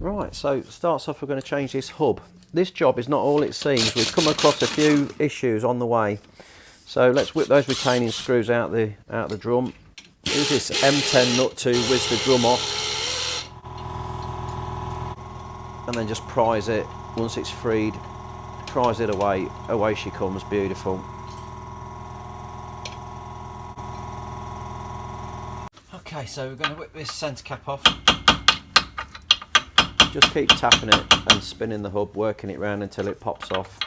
Right, so starts off, we're going to change this hub. This job is not all it seems. We've come across a few issues on the way. So let's whip those retaining screws out the drum. Use this M10 nut to whiz the drum off. And then just prise it. Once it's freed, prise it away. Away she comes, beautiful. Okay, so we're going to whip this centre cap off. Just keep tapping it and spinning the hub, working it round until it pops off.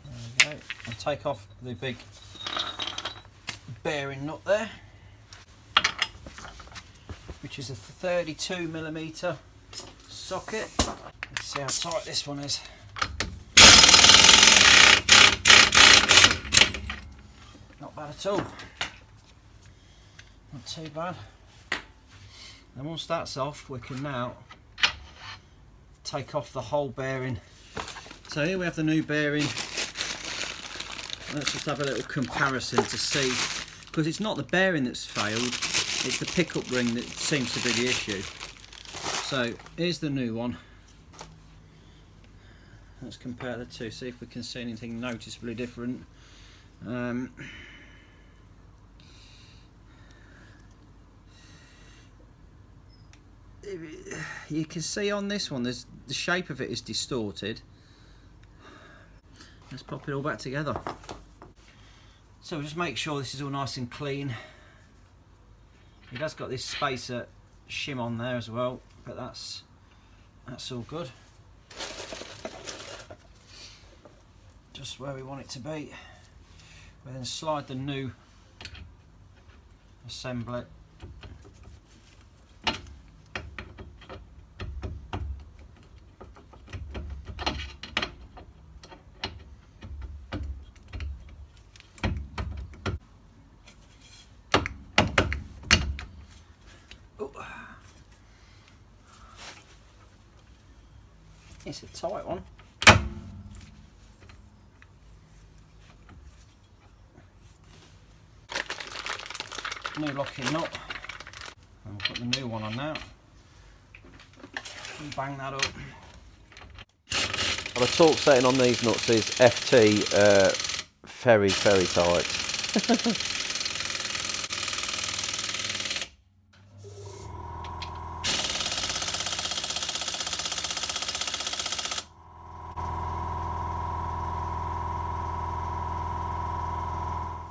There we go. And take off the big bearing nut there, which is a 32mm socket. Let's see how tight this one is. Not bad at all. Not too bad. And once that's off, we can now take off the whole bearing. So here we have the new bearing. Let's just have a little comparison to see, because it's not the bearing that's failed, it's the pickup ring that seems to be the issue. So here's the new one. Let's compare the two, see if we can see anything noticeably different. You can see on this one, the shape of it is distorted. Let's pop it all back together. So we'll just make sure this is all nice and clean. It has got this spacer shim on there as well, but that's all good. Just where we want it to be. We then slide the new assembly It's a tight one. New locking nut. And we'll put the new one on now. And bang that up. Well, the torque setting on these nuts is FT, very, very tight.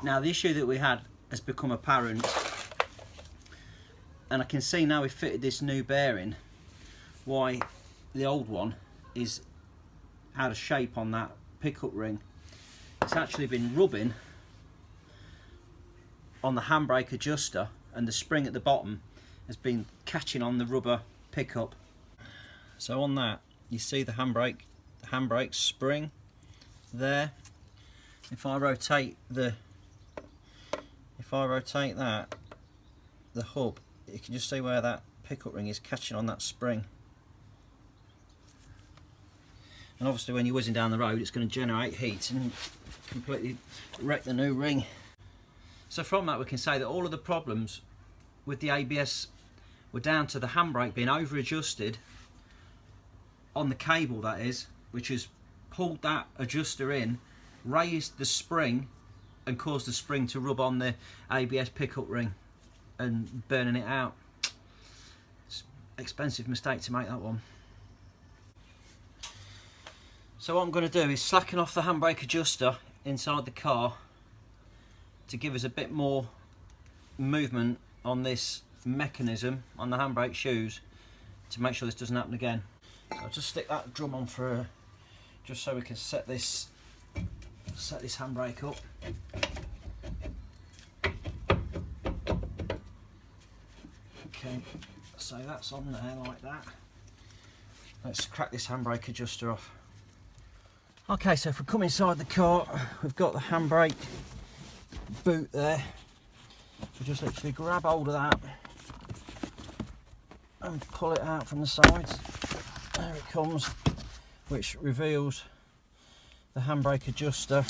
Now the issue that we had has become apparent, and I can see now we've fitted this new bearing why the old one is out of shape on that pickup ring. It's actually been rubbing on the handbrake adjuster, and the spring at the bottom has been catching on the rubber pickup. So on that you see the handbrake spring there. If I rotate that, the hub, you can just see where that pickup ring is catching on that spring. And obviously when you're whizzing down the road, it's going to generate heat and completely wreck the new ring. So from that we can say that all of the problems with the ABS were down to the handbrake being over adjusted on the cable, that is, which has pulled that adjuster in, raised the spring and caused the spring to rub on the ABS pickup ring and burning it out. It's an expensive mistake to make, that one. So what I'm going to do is slacken off the handbrake adjuster inside the car to give us a bit more movement on this mechanism on the handbrake shoes to make sure this doesn't happen again. So I'll just stick that drum on for just so we can set this handbrake up. Okay, so that's on there like that. Let's crack this handbrake adjuster off. Okay, so if we come inside the car, we've got the handbrake boot there. We just literally grab hold of that and pull it out from the sides. There it comes, which reveals the handbrake adjuster.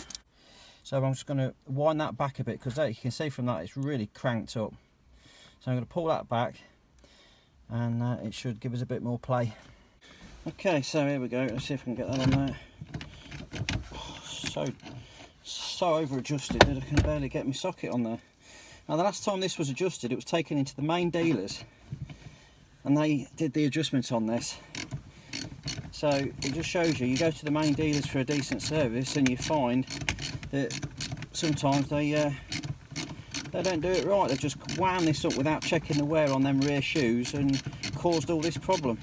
So I'm just going to wind that back a bit, because you can see from that it's really cranked up. So I'm going to pull that back, and it should give us a bit more play. Okay, so here we go. Let's see if I can get that on there. Oh, so over adjusted that I can barely get my socket on there. Now the last time this was adjusted, it was taken into the main dealers and they did the adjustments on this. So it just shows you go to the main dealers for a decent service and you find that sometimes they don't do it right. They've just wound this up without checking the wear on them rear shoes and caused all this problem.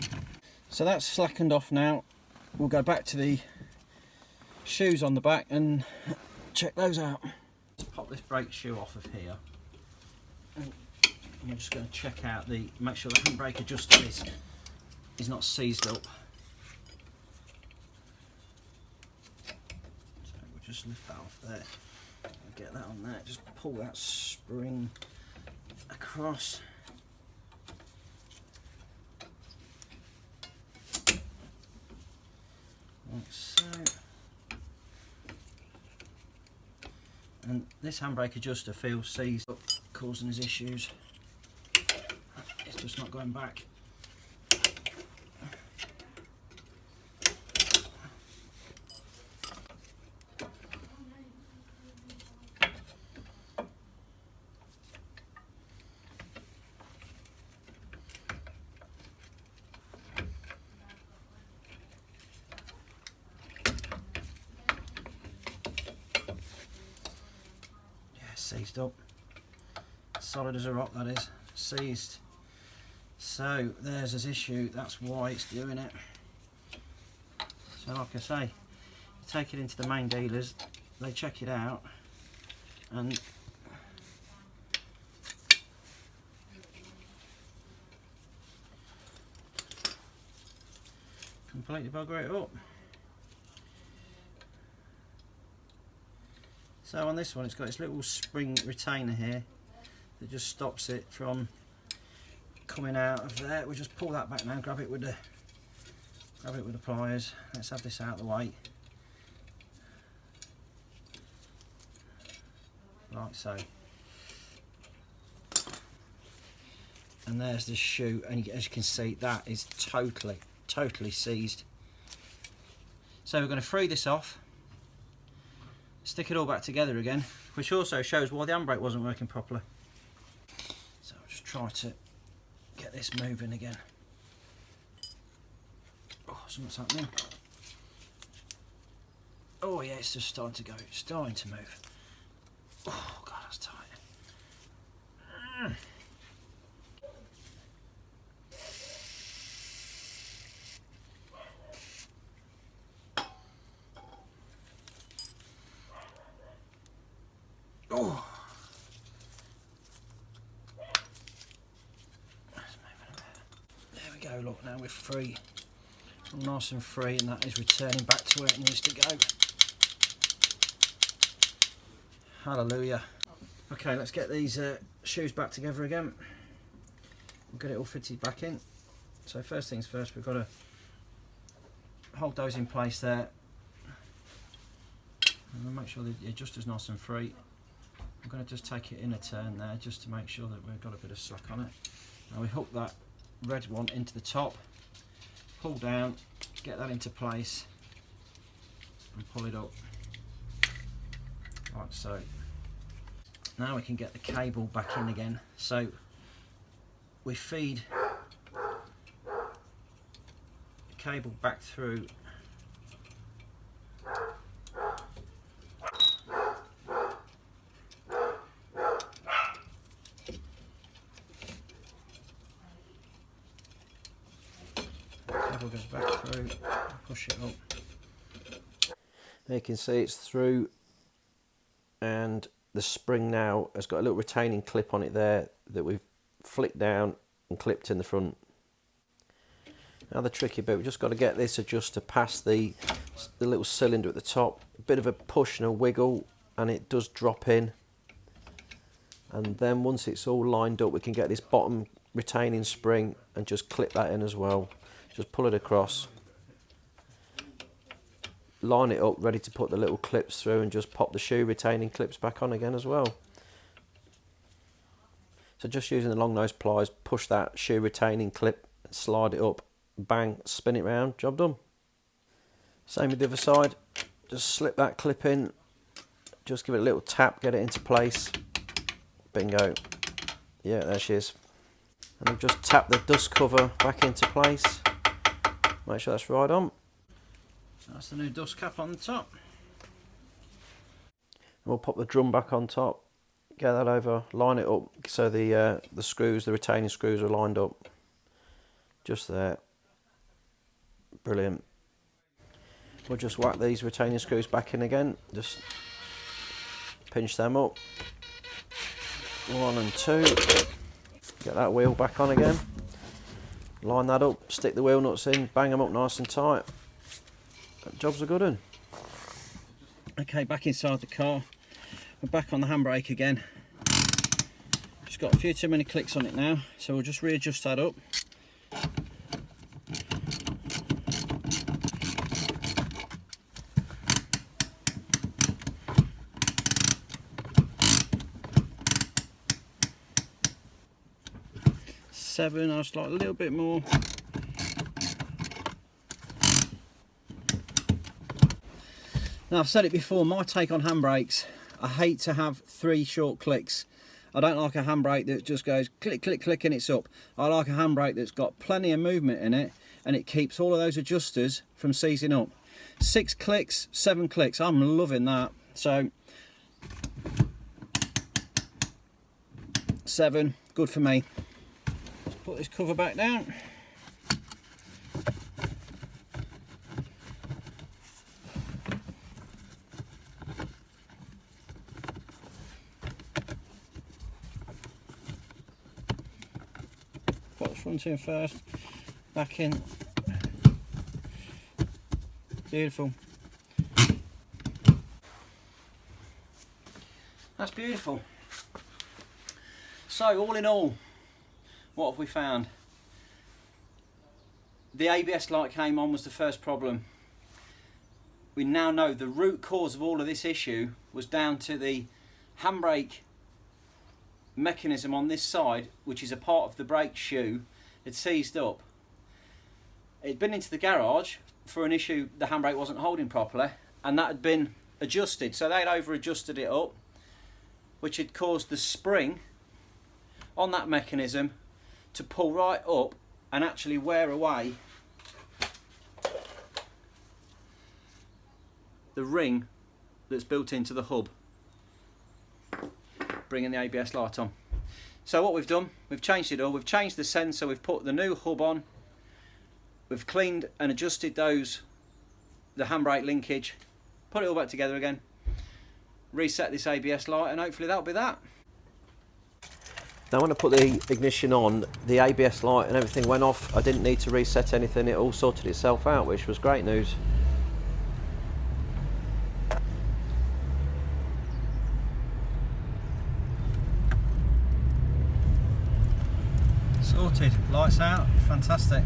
So that's slackened off now. We'll go back to the shoes on the back and check those out. Let's pop this brake shoe off of here. And I'm just going to check out make sure the handbrake adjuster is not seized up. So we'll just lift that off there and get that on there. Just pull that spring across. Like so. And this handbrake adjuster feels seized up, causing us issues. It's just not going back. Seized up, solid as a rock, that is, seized. So there's his issue, that's why it's doing it. So like I say, take it into the main dealers, they check it out and completely bugger it up. So on this one, it's got this little spring retainer here that just stops it from coming out of there. We'll just pull that back now, grab it with the pliers. Let's have this out of the way. Like so. And there's the shoe, and as you can see, that is totally seized. So we're going to free this off. Stick it all back together again, which also shows why the handbrake wasn't working properly. So I'll just try to get this moving again. Oh, something's happening. Oh yeah, it's just starting to go. It's starting to move. Oh god, that's tight. Oh. There we go, look, now we're free. Nice and free, and that is returning back to where it needs to go. Hallelujah. Okay, let's get these shoes back together again. We'll get it all fitted back in. So first things first, we've got to hold those in place there. And we'll make sure the adjuster's nice and free. I'm going to just take it in a turn there just to make sure that we've got a bit of slack on it. Now we hook that red one into the top, pull down, get that into place and pull it up like so. Now we can get the cable back in again. So we feed the cable back through goes back through, push it up. There you can see it's through, and the spring now has got a little retaining clip on it there that we've flicked down and clipped in the front. Now the tricky bit, we've just got to get this adjuster past the little cylinder at the top, a bit of a push and a wiggle, and it does drop in. And then once it's all lined up, we can get this bottom retaining spring and just clip that in as well. Just pull it across. line it up ready to put the little clips through, and just pop the shoe retaining clips back on again as well. So just using the long nose pliers, push that shoe retaining clip, slide it up, bang, spin it round, job done. Same with the other side, just slip that clip in, just give it a little tap, get it into place, bingo, yeah, there she is. And then just tap the dust cover back into place, make sure that's right on. That's the new dust cap on the top. And we'll pop the drum back on top, get that over, line it up so the screws, the retaining screws are lined up. Just there. Brilliant. We'll just whack these retaining screws back in again, just pinch them up. 1 and 2. Get that wheel back on again. Line that up, stick the wheel nuts in, bang them up nice and tight. Job's a good one. Okay, back inside the car. We're back on the handbrake again. Just got a few too many clicks on it now, so we'll just readjust that up. Seven, I just like a little bit more. Now, I've said it before, my take on handbrakes, I hate to have 3 short clicks. I don't like a handbrake that just goes click, click, click and it's up. I like a handbrake that's got plenty of movement in it, and it keeps all of those adjusters from seizing up. 6 clicks, 7 clicks, I'm loving that. So 7, good for me. Let's put this cover back down. Put the front in first, back in. Beautiful. That's beautiful. So all in all, what have we found? The ABS light came on was the first problem. We now know the root cause of all of this issue was down to the handbrake mechanism on this side, which is a part of the brake shoe, had seized up. It'd been into the garage for an issue the handbrake wasn't holding properly, and that had been adjusted, so they'd over adjusted it up, which had caused the spring on that mechanism to pull right up and actually wear away the ring that's built into the hub, bringing the ABS light on. So what we've done, we've changed it all. We've changed the sensor, we've put the new hub on, we've cleaned and adjusted the handbrake linkage, put it all back together again, reset this ABS light, and hopefully that'll be that. Now when I put the ignition on, the ABS light and everything went off. I didn't need to reset anything, it all sorted itself out, which was great news. Sorted, lights out, fantastic.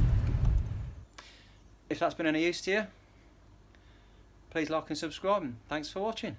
If that's been any use to you, please like and subscribe, and thanks for watching.